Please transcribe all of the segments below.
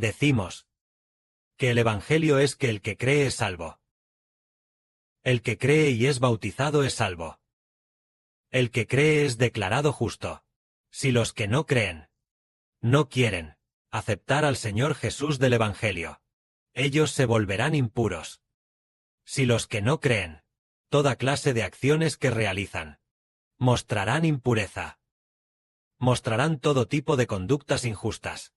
decimos que el Evangelio es que el que cree es salvo. El que cree y es bautizado es salvo. El que cree es declarado justo. Si los que no creen, no quieren aceptar al Señor Jesús del Evangelio, ellos se volverán impuros. Si los que no creen, toda clase de acciones que realizan, mostrarán impureza. Mostrarán todo tipo de conductas injustas.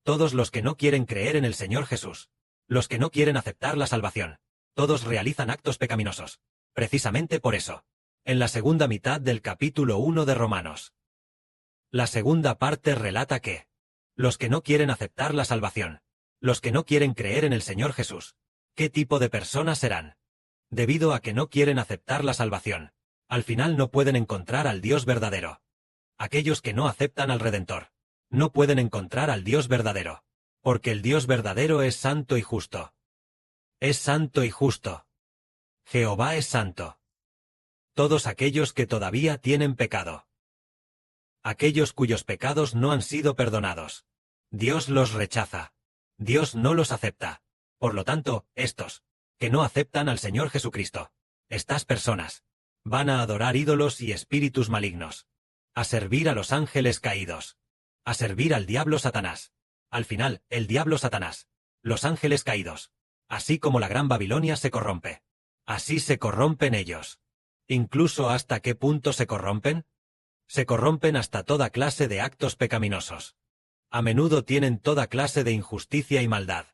Todos los que no quieren creer en el Señor Jesús, los que no quieren aceptar la salvación, todos realizan actos pecaminosos. Precisamente por eso, en la segunda mitad del capítulo 1 de Romanos, la segunda parte relata que los que no quieren aceptar la salvación, los que no quieren creer en el Señor Jesús, ¿qué tipo de personas serán? Debido a que no quieren aceptar la salvación, al final no pueden encontrar al Dios verdadero. Aquellos que no aceptan al Redentor, no pueden encontrar al Dios verdadero, porque el Dios verdadero es santo y justo. Es santo y justo. Jehová es santo. Todos aquellos que todavía tienen pecado, aquellos cuyos pecados no han sido perdonados, Dios los rechaza. Dios no los acepta. Por lo tanto, estos, que no aceptan al Señor Jesucristo, estas personas, van a adorar ídolos y espíritus malignos, a servir a los ángeles caídos, a servir al diablo Satanás. Al final, el diablo Satanás, los ángeles caídos, así como la gran Babilonia se corrompe. Así se corrompen ellos. ¿Incluso hasta qué punto se corrompen? Se corrompen hasta toda clase de actos pecaminosos. A menudo tienen toda clase de injusticia y maldad.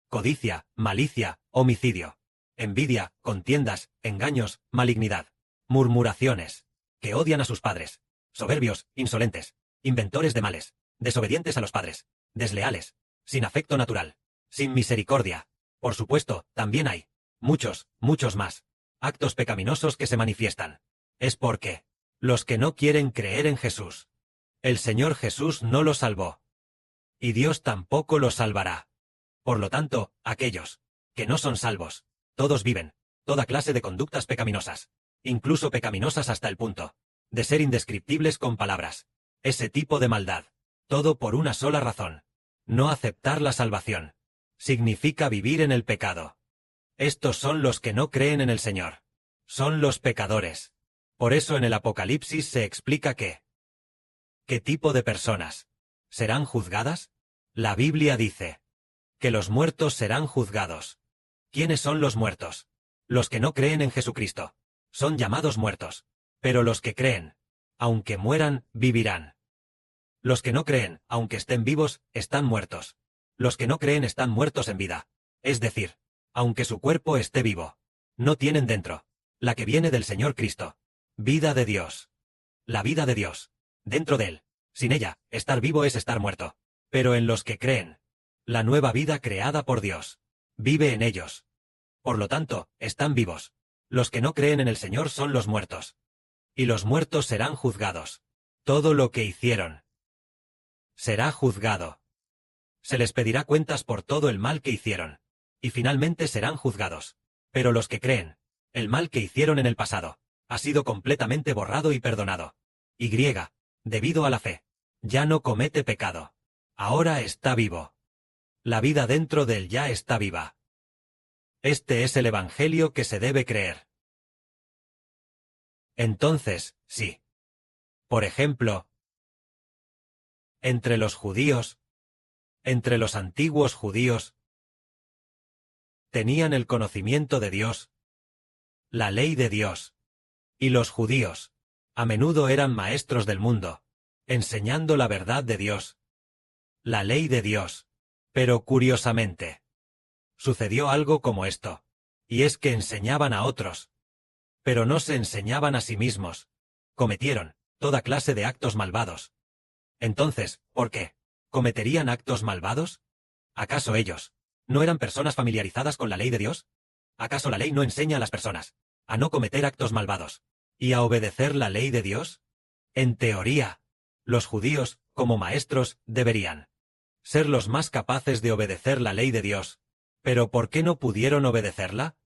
Codicia, malicia, homicidio, envidia, contiendas, engaños, malignidad, murmuraciones, que odian a sus padres, soberbios, insolentes, inventores de males, desobedientes a los padres, desleales, sin afecto natural, sin misericordia. Por supuesto, también hay muchos, muchos más actos pecaminosos que se manifiestan. Es porque los que no quieren creer en Jesús, el Señor Jesús no los salvó. Y Dios tampoco los salvará. Por lo tanto, aquellos que no son salvos, todos viven toda clase de conductas pecaminosas, incluso pecaminosas hasta el punto de ser indescriptibles con palabras. Ese tipo de maldad, todo por una sola razón: no aceptar la salvación. Significa vivir en el pecado. Estos son los que no creen en el Señor. Son los pecadores. Por eso en el Apocalipsis se explica que ¿qué tipo de personas serán juzgadas? La Biblia dice que los muertos serán juzgados. ¿Quiénes son los muertos? Los que no creen en Jesucristo. Son llamados muertos. Pero los que creen, aunque mueran, vivirán. Los que no creen, aunque estén vivos, están muertos. Los que no creen están muertos en vida. Es decir, aunque su cuerpo esté vivo, no tienen dentro la que viene del Señor Cristo. Vida de Dios. La vida de Dios. Dentro de él. Sin ella, estar vivo es estar muerto. Pero en los que creen, la nueva vida creada por Dios vive en ellos. Por lo tanto, están vivos. Los que no creen en el Señor son los muertos. Y los muertos serán juzgados. Todo lo que hicieron será juzgado. Se les pedirá cuentas por todo el mal que hicieron. Y finalmente serán juzgados. Pero los que creen, el mal que hicieron en el pasado ha sido completamente borrado y perdonado. Y, debido a la fe, ya no comete pecado. Ahora está vivo. La vida dentro de él ya está viva. Este es el Evangelio que se debe creer. Entonces, sí. Por ejemplo, entre los judíos, entre los antiguos judíos, tenían el conocimiento de Dios, la ley de Dios, y los judíos, a menudo eran maestros del mundo, enseñando la verdad de Dios, la ley de Dios. Pero curiosamente, sucedió algo como esto, y es que enseñaban a otros, pero no se enseñaban a sí mismos. Cometieron toda clase de actos malvados. Entonces, ¿por qué cometerían actos malvados? ¿Acaso ellos no eran personas familiarizadas con la ley de Dios? ¿Acaso la ley no enseña a las personas a no cometer actos malvados y a obedecer la ley de Dios? En teoría, los judíos, como maestros, deberían ser los más capaces de obedecer la ley de Dios. ¿Pero por qué no pudieron obedecerla?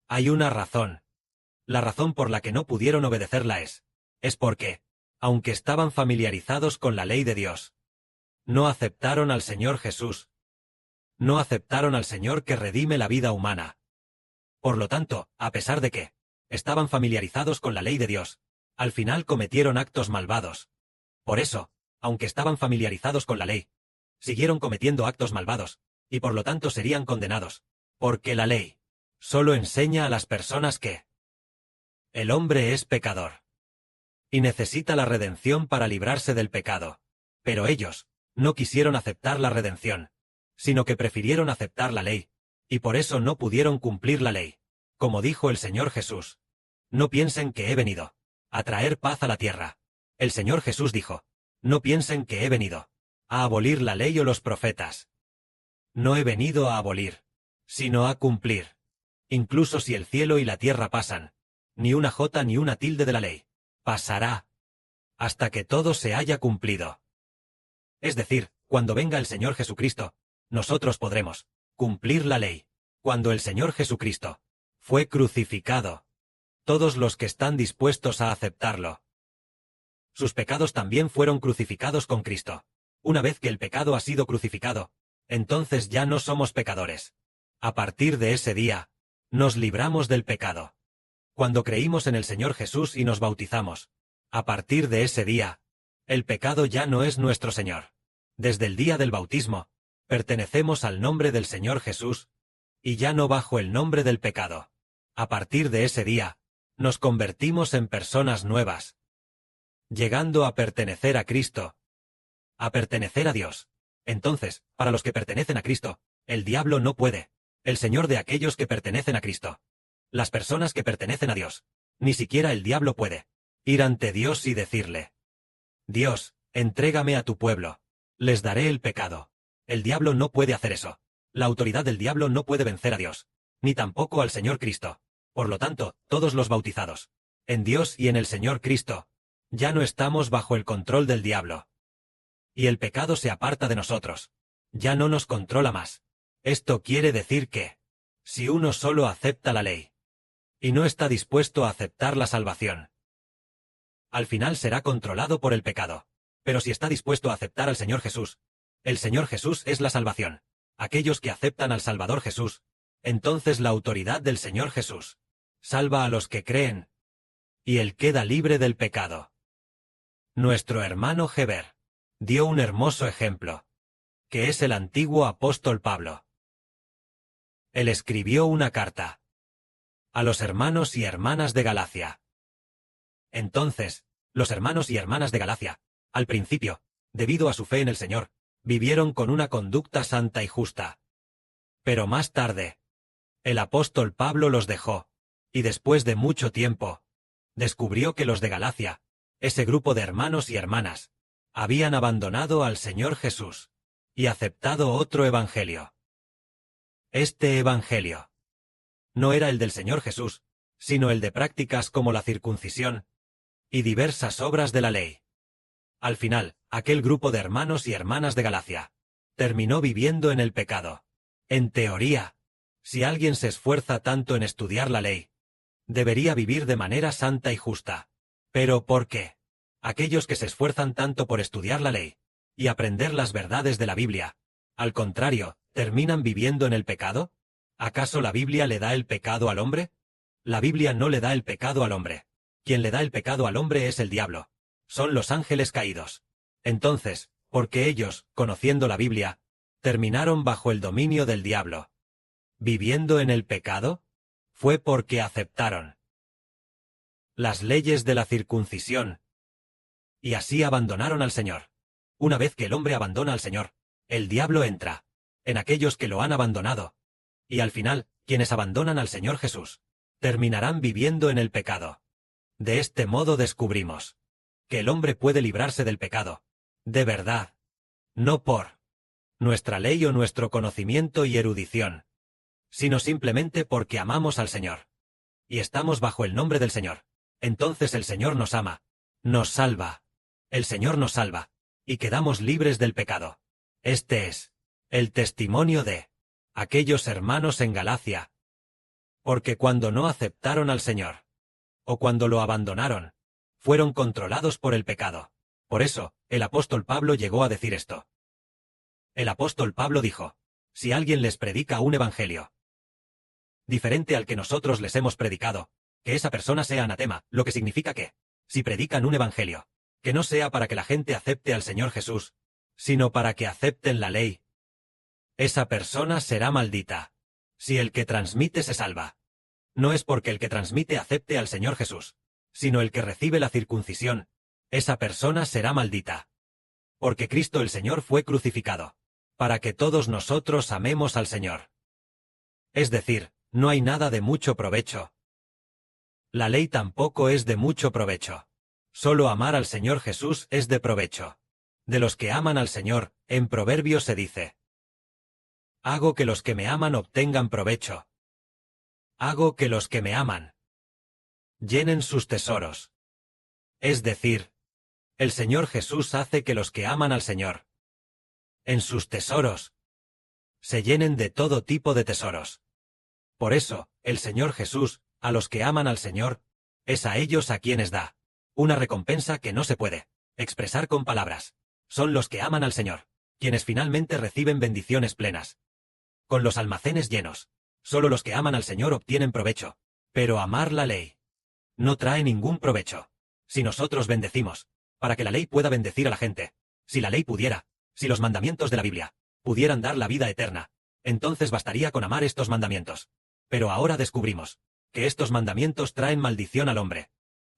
Hay una razón. La razón por la que no pudieron obedecerla es porque, aunque estaban familiarizados con la ley de Dios, No aceptaron al Señor Jesús. No aceptaron al Señor que redime la vida humana. Por lo tanto, a pesar de que estaban familiarizados con la ley de Dios, al final cometieron actos malvados. Por eso, aunque estaban familiarizados con la ley, siguieron cometiendo actos malvados, y por lo tanto serían condenados, porque la ley solo enseña a las personas que el hombre es pecador y necesita la redención para librarse del pecado. Pero ellos no quisieron aceptar la redención, sino que prefirieron aceptar la ley, y por eso no pudieron cumplir la ley. Como dijo el Señor Jesús: no piensen que he venido a traer paz a la tierra. El Señor Jesús dijo: no piensen que he venido a abolir la ley o los profetas. No he venido a abolir, sino a cumplir. Incluso si el cielo y la tierra pasan, ni una jota ni una tilde de la ley pasará, hasta que todo se haya cumplido. Es decir, cuando venga el Señor Jesucristo, nosotros podremos cumplir la ley. Cuando el Señor Jesucristo fue crucificado, todos los que están dispuestos a aceptarlo, sus pecados también fueron crucificados con Cristo. Una vez que el pecado ha sido crucificado, entonces ya no somos pecadores. A partir de ese día, nos libramos del pecado. Cuando creímos en el Señor Jesús y nos bautizamos, a partir de ese día, el pecado ya no es nuestro Señor. Desde el día del bautismo, pertenecemos al nombre del Señor Jesús, y ya no bajo el nombre del pecado. A partir de ese día, nos convertimos en personas nuevas, llegando a pertenecer a Cristo, a pertenecer a Dios. Entonces, para los que pertenecen a Cristo, el diablo no puede. El Señor de aquellos que pertenecen a Cristo. Las personas que pertenecen a Dios, ni siquiera el diablo puede ir ante Dios y decirle: Dios, entrégame a tu pueblo, les daré el pecado. El diablo no puede hacer eso. La autoridad del diablo no puede vencer a Dios, ni tampoco al Señor Cristo. Por lo tanto, todos los bautizados en Dios y en el Señor Cristo, ya no estamos bajo el control del diablo. Y el pecado se aparta de nosotros. Ya no nos controla más. Esto quiere decir que, si uno solo acepta la ley, y no está dispuesto a aceptar la salvación, al final será controlado por el pecado. Pero si está dispuesto a aceptar al Señor Jesús, el Señor Jesús es la salvación. Aquellos que aceptan al Salvador Jesús, entonces la autoridad del Señor Jesús salva a los que creen, y él queda libre del pecado. Nuestro hermano Heber dio un hermoso ejemplo, que es el antiguo apóstol Pablo. Él escribió una carta a los hermanos y hermanas de Galacia. Entonces, los hermanos y hermanas de Galacia, al principio, debido a su fe en el Señor, vivieron con una conducta santa y justa. Pero más tarde, el apóstol Pablo los dejó, y después de mucho tiempo, descubrió que los de Galacia, ese grupo de hermanos y hermanas, habían abandonado al Señor Jesús, y aceptado otro evangelio. Este evangelio no era el del Señor Jesús, sino el de prácticas como la circuncisión y diversas obras de la ley. Al final, aquel grupo de hermanos y hermanas de Galacia terminó viviendo en el pecado. En teoría, si alguien se esfuerza tanto en estudiar la ley, debería vivir de manera santa y justa. ¿Pero por qué? Aquellos que se esfuerzan tanto por estudiar la ley y aprender las verdades de la Biblia, al contrario, ¿terminan viviendo en el pecado? ¿Acaso la Biblia le da el pecado al hombre? La Biblia no le da el pecado al hombre. Quien le da el pecado al hombre es el diablo. Son los ángeles caídos. Entonces, ¿por qué ellos, conociendo la Biblia, terminaron bajo el dominio del diablo, viviendo en el pecado? Fue porque aceptaron las leyes de la circuncisión, y así abandonaron al Señor. Una vez que el hombre abandona al Señor, el diablo entra en aquellos que lo han abandonado, y al final, quienes abandonan al Señor Jesús, terminarán viviendo en el pecado. De este modo descubrimos que el hombre puede librarse del pecado, de verdad, no por nuestra ley o nuestro conocimiento y erudición, sino simplemente porque amamos al Señor, y estamos bajo el nombre del Señor. Entonces el Señor nos ama, nos salva, el Señor nos salva, y quedamos libres del pecado. Este es el testimonio de aquellos hermanos en Galacia. Porque cuando no aceptaron al Señor, o cuando lo abandonaron, fueron controlados por el pecado. Por eso, el apóstol Pablo llegó a decir esto. El apóstol Pablo dijo: si alguien les predica un evangelio diferente al que nosotros les hemos predicado, que esa persona sea anatema, lo que significa que, si predican un evangelio, que no sea para que la gente acepte al Señor Jesús, sino para que acepten la ley, esa persona será maldita. Si el que transmite se salva, no es porque el que transmite acepte al Señor Jesús, sino el que recibe la circuncisión, esa persona será maldita. Porque Cristo el Señor fue crucificado, para que todos nosotros amemos al Señor. Es decir, no hay nada de mucho provecho. La ley tampoco es de mucho provecho. Solo amar al Señor Jesús es de provecho. De los que aman al Señor, en Proverbios se dice: hago que los que me aman obtengan provecho. Hago que los que me aman llenen sus tesoros. Es decir, el Señor Jesús hace que los que aman al Señor, en sus tesoros, se llenen de todo tipo de tesoros. Por eso, el Señor Jesús, a los que aman al Señor, es a ellos a quienes da una recompensa que no se puede expresar con palabras. Son los que aman al Señor, quienes finalmente reciben bendiciones plenas. Con los almacenes llenos, solo los que aman al Señor obtienen provecho. Pero amar la ley no trae ningún provecho. Si nosotros bendecimos, para que la ley pueda bendecir a la gente, si la ley pudiera, si los mandamientos de la Biblia pudieran dar la vida eterna, entonces bastaría con amar estos mandamientos. Pero ahora descubrimos que estos mandamientos traen maldición al hombre.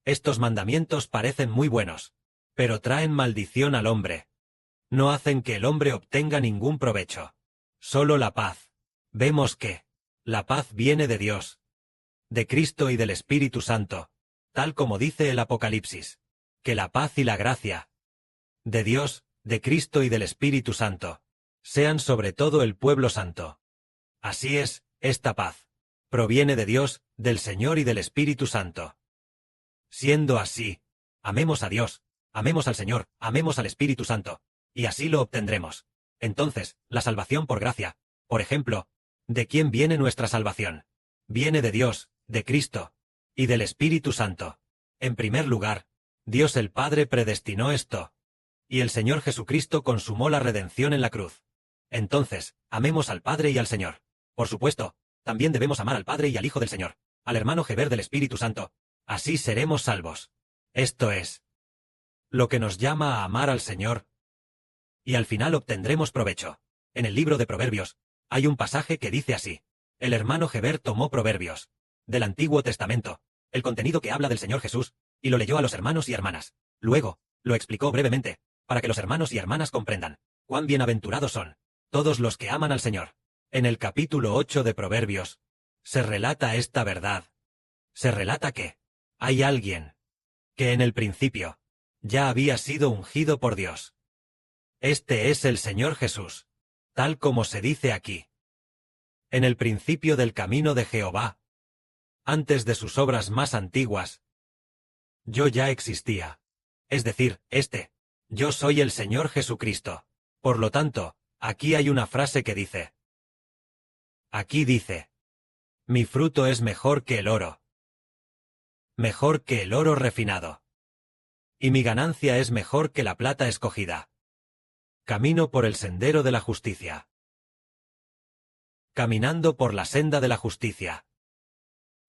Estos mandamientos parecen muy buenos, pero traen maldición al hombre. No hacen que el hombre obtenga ningún provecho. Solo la paz. Vemos que la paz viene de Dios, de Cristo y del Espíritu Santo, tal como dice el Apocalipsis, que la paz y la gracia de Dios, de Cristo y del Espíritu Santo, sean sobre todo el pueblo santo. Así es, esta paz proviene de Dios, del Señor y del Espíritu Santo. Siendo así, amemos a Dios, amemos al Señor, amemos al Espíritu Santo, y así lo obtendremos. Entonces, la salvación por gracia, por ejemplo, ¿de quién viene nuestra salvación? Viene de Dios, de Cristo y del Espíritu Santo. En primer lugar, Dios el Padre predestinó esto, y el Señor Jesucristo consumó la redención en la cruz. Entonces, amemos al Padre y al Señor. Por supuesto, también debemos amar al Padre y al Hijo del Señor, al hermano Geber del Espíritu Santo. Así seremos salvos. Esto es lo que nos llama a amar al Señor, y al final obtendremos provecho. En el libro de Proverbios, hay un pasaje que dice así: el hermano Geber tomó Proverbios del Antiguo Testamento, el contenido que habla del Señor Jesús, y lo leyó a los hermanos y hermanas. Luego, lo explicó brevemente, para que los hermanos y hermanas comprendan cuán bienaventurados son todos los que aman al Señor. En el capítulo 8 de Proverbios, se relata esta verdad. Se relata que hay alguien que en el principio ya había sido ungido por Dios. Este es el Señor Jesús, tal como se dice aquí. En el principio del camino de Jehová, antes de sus obras más antiguas, yo ya existía. Es decir, yo soy el Señor Jesucristo. Por lo tanto, aquí hay una frase que dice. Aquí dice: mi fruto es mejor que el oro. Mejor que el oro refinado. Y mi ganancia es mejor que la plata escogida. Camino por el sendero de la justicia. Caminando por la senda de la justicia.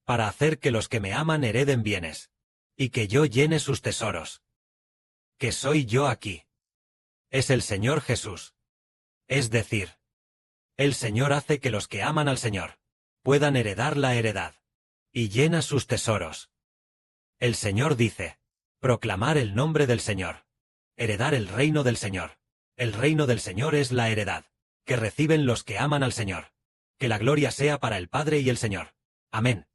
Para hacer que los que me aman hereden bienes, y que yo llene sus tesoros. Que soy yo aquí. Es el Señor Jesús. Es decir, el Señor hace que los que aman al Señor puedan heredar la heredad, y llena sus tesoros. El Señor dice: proclamar el nombre del Señor. Heredar el reino del Señor. El reino del Señor es la heredad que reciben los que aman al Señor. Que la gloria sea para el Padre y el Señor. Amén.